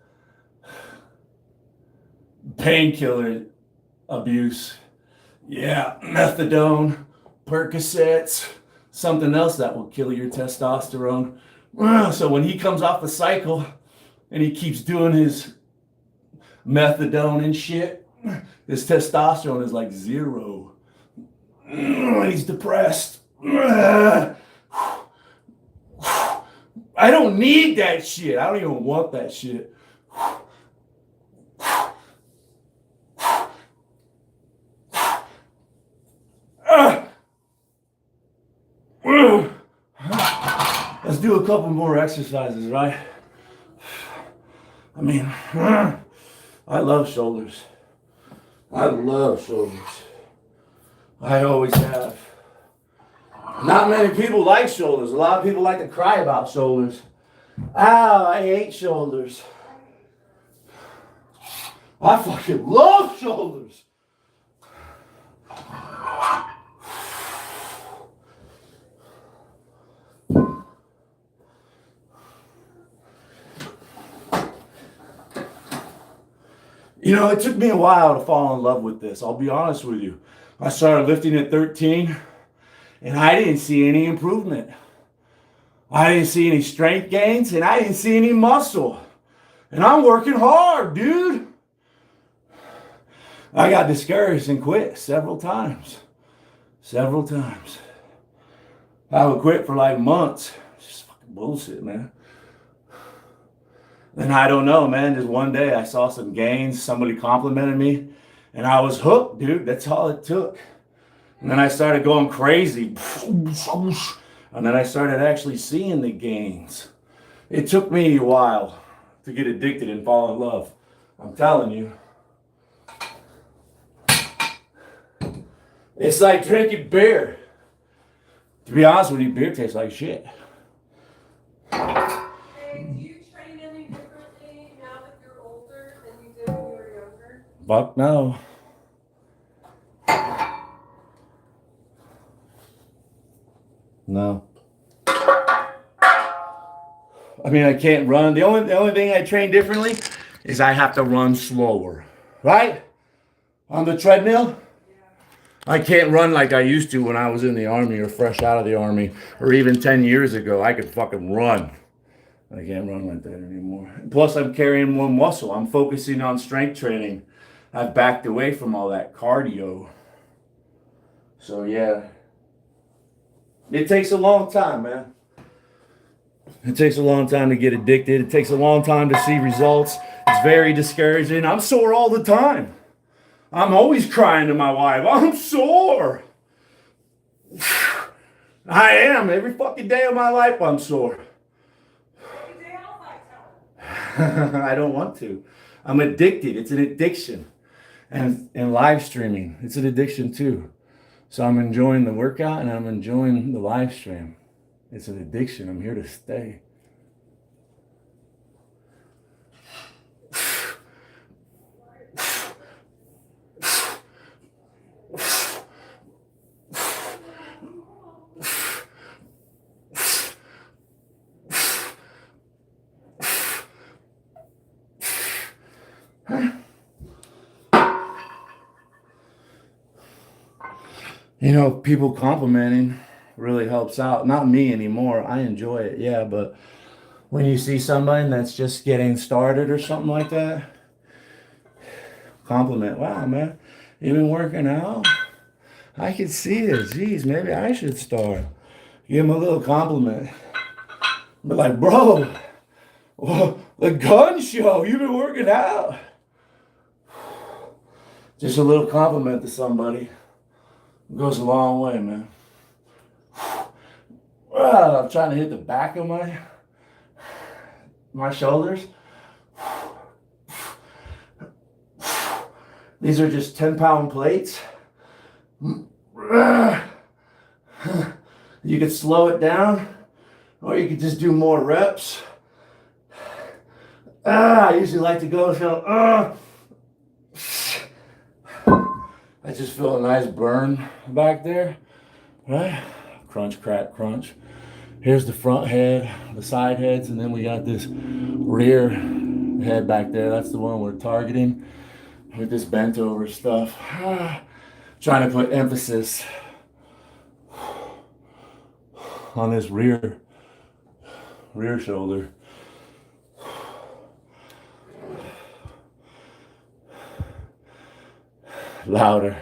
painkiller abuse. Yeah, methadone, Percocets, something else that will kill your testosterone. So when he comes off the cycle and he keeps doing his methadone and shit, his testosterone is like 0. And he's depressed. I don't need that shit. I don't even want that shit. Let's do a couple more exercises, right? I mean, I love shoulders. I love shoulders. I always have. Not many people like shoulders. A lot of people like to cry about shoulders. Ow, I hate shoulders. I fucking love shoulders. It took me a while to fall in love with this. I'll be honest with you. I started lifting at 13, and I didn't see any improvement. I didn't see any strength gains, and I didn't see any muscle. And I'm working hard, dude. I got discouraged and quit several times. Several times. I would quit for like months. It's just fucking bullshit, man. And I don't know, man. Just one day I saw some gains. Somebody complimented me. And I was hooked, dude. That's all it took. And then I started going crazy. And then I started actually seeing the gains. It took me a while to get addicted and fall in love. I'm telling you. It's like drinking beer. To be honest with you, beer tastes like shit. Hey, do you train any differently now that you're older than you did when you were younger? Fuck no. No. I mean, I can't run. The only thing I train differently is I have to run slower, right? On the treadmill? I can't run like I used to when I was in the army or fresh out of the army or even 10 years ago. I could fucking run. I can't run like that anymore. Plus, I'm carrying more muscle. I'm focusing on strength training. I've backed away from all that cardio. So, yeah. It takes a long time, man. It takes a long time to get addicted. It takes a long time to see results. It's very discouraging. I'm sore all the time. I'm always crying to my wife. I'm sore. I am. Every fucking day of my life, I'm sore. I don't want to. I'm addicted. It's an addiction. And live streaming, it's an addiction too. So I'm enjoying the workout and I'm enjoying the live stream. It's an addiction. I'm here to stay. You know, people complimenting really helps out. Not me anymore. I enjoy it, yeah, but when you see somebody that's just getting started or something like that, compliment. Wow, man, you've been working out? I can see it. Geez, maybe I should start. Give him a little compliment. But like, bro, well, the gun show, you've been working out. Just a little compliment to somebody goes a long way, man. Well, I'm trying to hit the back of my shoulders. These are just 10-pound plates. You could slow it down, or you could just do more reps. I usually like to go so. I just feel a nice burn back there, right? Crunch, crack, crunch. Here's the front head, the side heads, and then we got this rear head back there. That's the one we're targeting with this bent over stuff. Trying to put emphasis on this rear shoulder. Louder.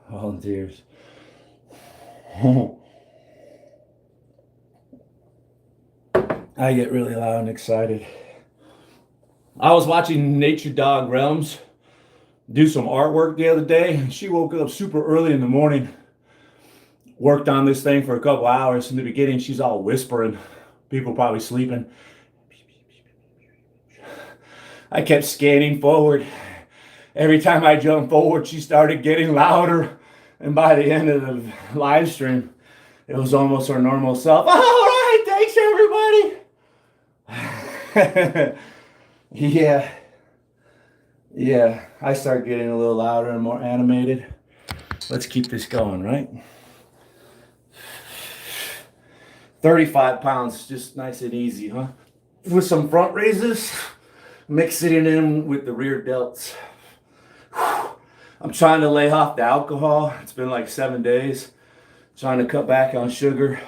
Volunteers. I get really loud and excited. I was watching Nature Dog Realms do some artwork the other day. She woke up super early in the morning, worked on this thing for a couple hours. In the beginning, she's all whispering. People probably sleeping. I kept scanning forward. Every time I jumped forward, she started getting louder. And by the end of the live stream, it was almost her normal self. All right, thanks everybody. Yeah, I start getting a little louder and more animated. Let's keep this going, right? 35 pounds, just nice and easy, huh? With some front raises. Mixing it in with the rear delts. I'm trying to lay off the alcohol. It's been like 7 days. Trying to cut back on sugar.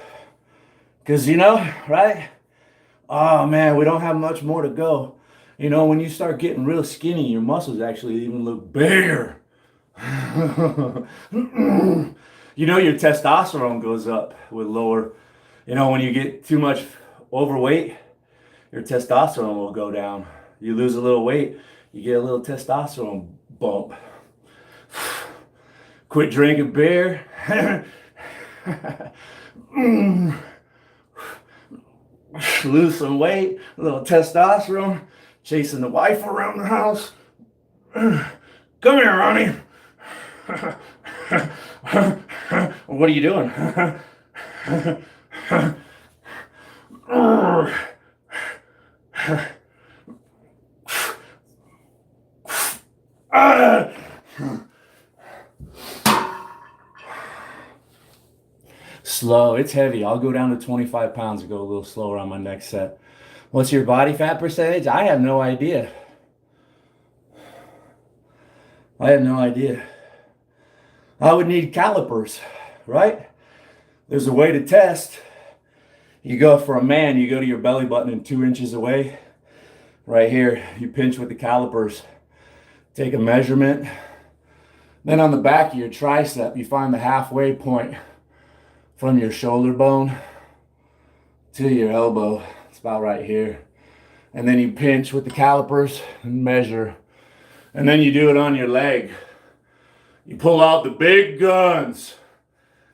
Because, you know, right? Oh, man, we don't have much more to go. You know, when you start getting real skinny, your muscles actually even look bigger. You know, your testosterone goes up with lower. You know, when you get too much overweight, your testosterone will go down. You lose a little weight, you get a little testosterone bump. Quit drinking beer. Lose some weight, a little testosterone. Chasing the wife around the house. Come here, Ronnie. What are you doing? Slow, it's heavy. I'll go down to 25 pounds and go a little slower on my next set. What's your body fat percentage? I have no idea. I had no idea. I would need calipers, right? There's a way to test. You go for a man, you go to your belly button and 2 inches away. Right here, you pinch with the calipers. Take a measurement. Then on the back of your tricep, you find the halfway point from your shoulder bone to your elbow. It's about right here. And then you pinch with the calipers and measure. And then you do it on your leg. You pull out the big guns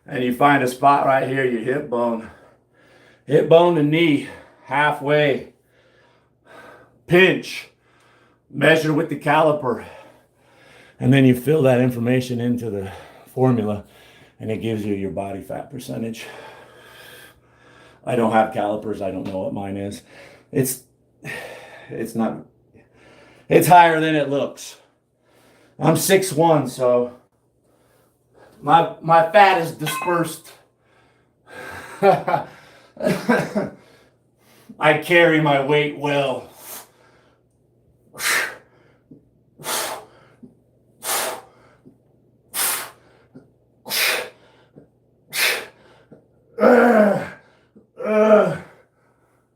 and you find a spot right here, your hip bone. Hip bone to knee, halfway. Pinch. Measure with the caliper. And then you fill that information into the formula and it gives you your body fat percentage. I don't have calipers. I don't know what mine is. It's higher than it looks. I'm 6'1", so my fat is dispersed. I carry my weight well.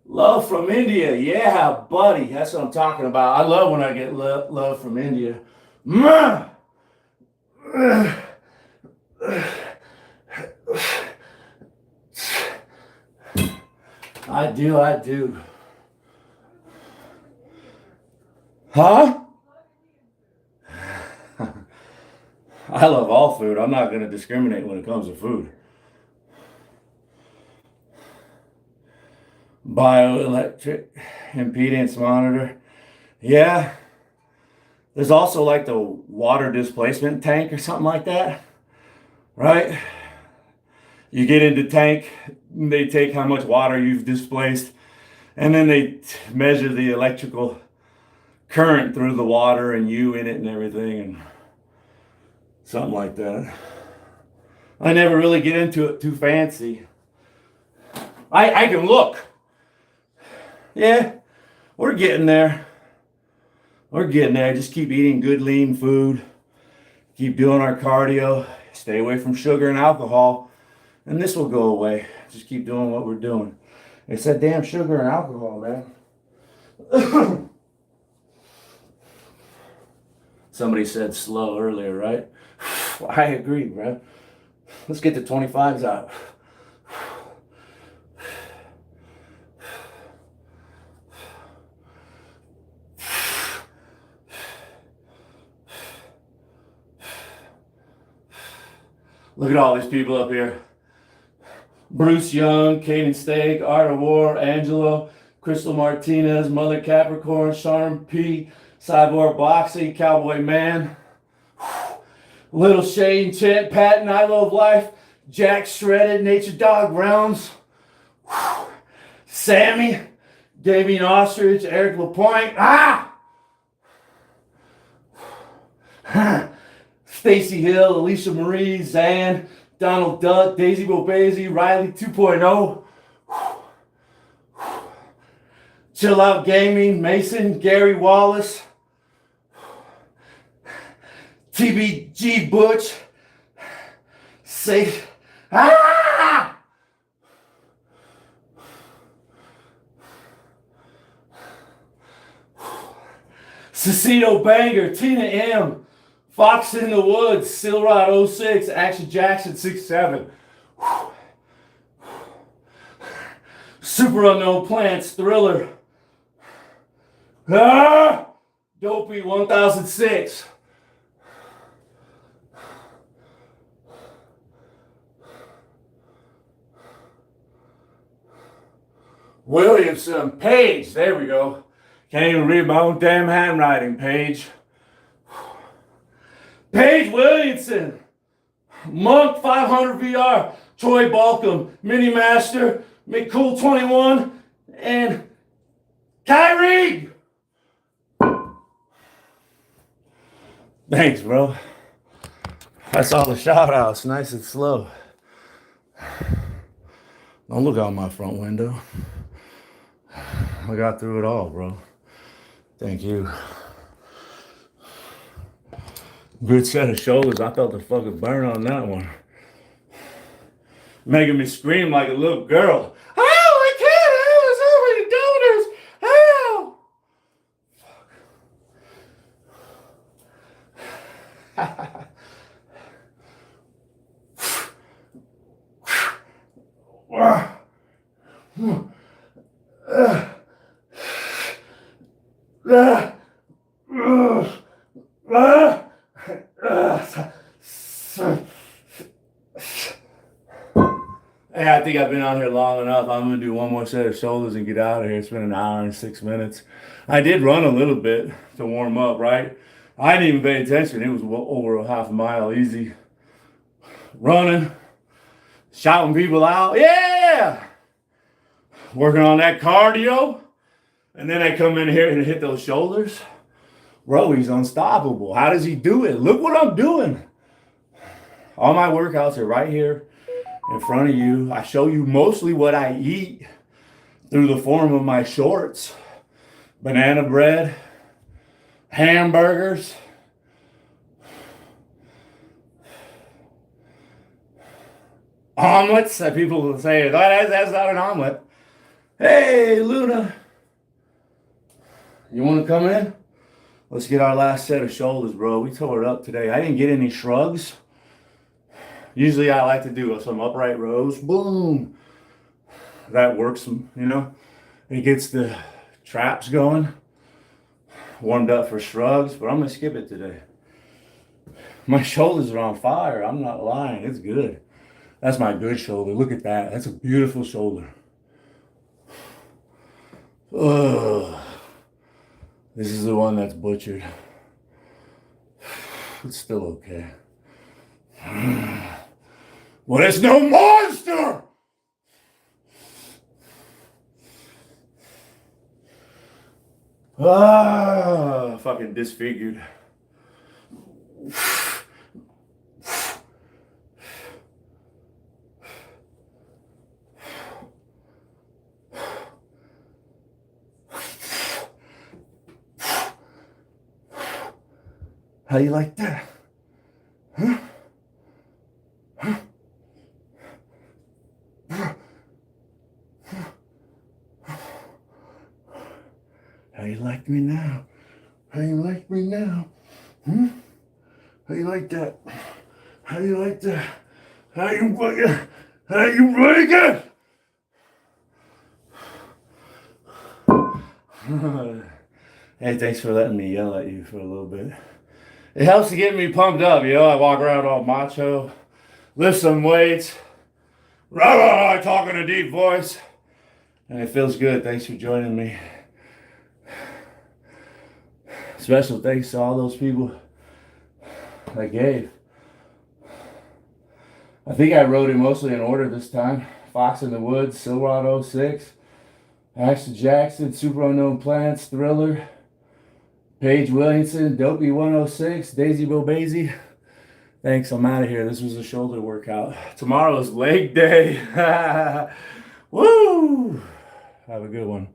Love from India. Yeah, buddy. That's what I'm talking about. I love when I get love from India. I do. Huh? I love all food. I'm not going to discriminate when it comes to food. Bioelectric impedance monitor. Yeah. There's also like the water displacement tank or something like that. Right? You get into tank, they take how much water you've displaced, and then they measure the electrical current through the water and you in it and everything, and something like that. I never really get into it too fancy. I can look. Yeah, we're getting there. Just keep eating good, lean food. Keep doing our cardio. Stay away from sugar and alcohol. And this will go away. Just keep doing what we're doing. It's that damn sugar and alcohol, man. Somebody said slow earlier, right? I agree, bro. Let's get the 25s out. Look at all these people up here. Bruce Young, Caden Stake, Art of War, Angelo, Crystal Martinez, Mother Capricorn, Sharm P, Cyborg Boxing, Cowboy Man, Little Shane, Chet, Patton, I Love Life, Jack Shredded, Nature Dog Rounds, Sammy, Damien Ostrich, Eric LaPointe, Stacy Hill, Alicia Marie, Zan, Donald Duck, Daisy Bobazy, Riley 2.0, Chill Out Gaming, Mason, Gary Wallace, TBG Butch, Safe, Cecito Banger, Tina M, Fox in the Woods, Silrod 06, Action Jackson 67. Super Unknown Plants, Thriller. Dopey 1006. Williamson, Page, there we go. Can't even read my own damn handwriting, Page. Paige Williamson, Monk 500 VR, Troy Balcom, Mini Master, McCool 21, and Kyrie. Thanks, bro. That's all the shout outs, nice and slow. Don't look out my front window. I got through it all, bro. Thank you. Good set of shoulders. I felt the fucking burn on that one. Making me scream like a little girl. Ow, I can't. Ow, it's over the donors. Ow. Hey, I think I've been on here long enough. I'm gonna do one more set of shoulders and get out of here. It's been an hour and 6 minutes. I did run a little bit to warm up, right? I didn't even pay attention. It was over a half a mile easy. Running, shouting people out. Yeah! Working on that cardio. And then I come in here and hit those shoulders. Bro, he's unstoppable. How does he do it? Look what I'm doing. All my workouts are right here in front of you. I show you mostly what I eat through the form of my shorts. Banana bread, hamburgers, omelets. That people will say, that's not an omelet. Hey, Luna. You want to come in? Let's get our last set of shoulders, bro. We tore it up today. I didn't get any shrugs. Usually I like to do some upright rows. Boom. That works, you know. It gets the traps going. Warmed up for shrugs, but I'm going to skip it today. My shoulders are on fire. I'm not lying. It's good. That's my good shoulder. Look at that. That's a beautiful shoulder. Ugh. This is the one that's butchered. It's still okay. But it's no monster! Fucking disfigured. How you like that? Huh? Huh? How you like me now? How you like me now? Hmm? How you like that? How you like that? How you like it? How you like it? Hey, thanks for letting me yell at you for a little bit. It helps to get me pumped up, you know. I walk around all macho, lift some weights, rah, talk in a deep voice, and it feels good. Thanks for joining me. Special thanks to all those people that gave. I think I wrote it mostly in order this time. Fox in the Woods, Silverado 06, Ashton Jackson, Super Unknown Plants, Thriller, Paige Williamson, Dopey 106, Daisy Bobazy. Thanks, I'm out of here. This was a shoulder workout. Tomorrow is leg day. Woo! Have a good one.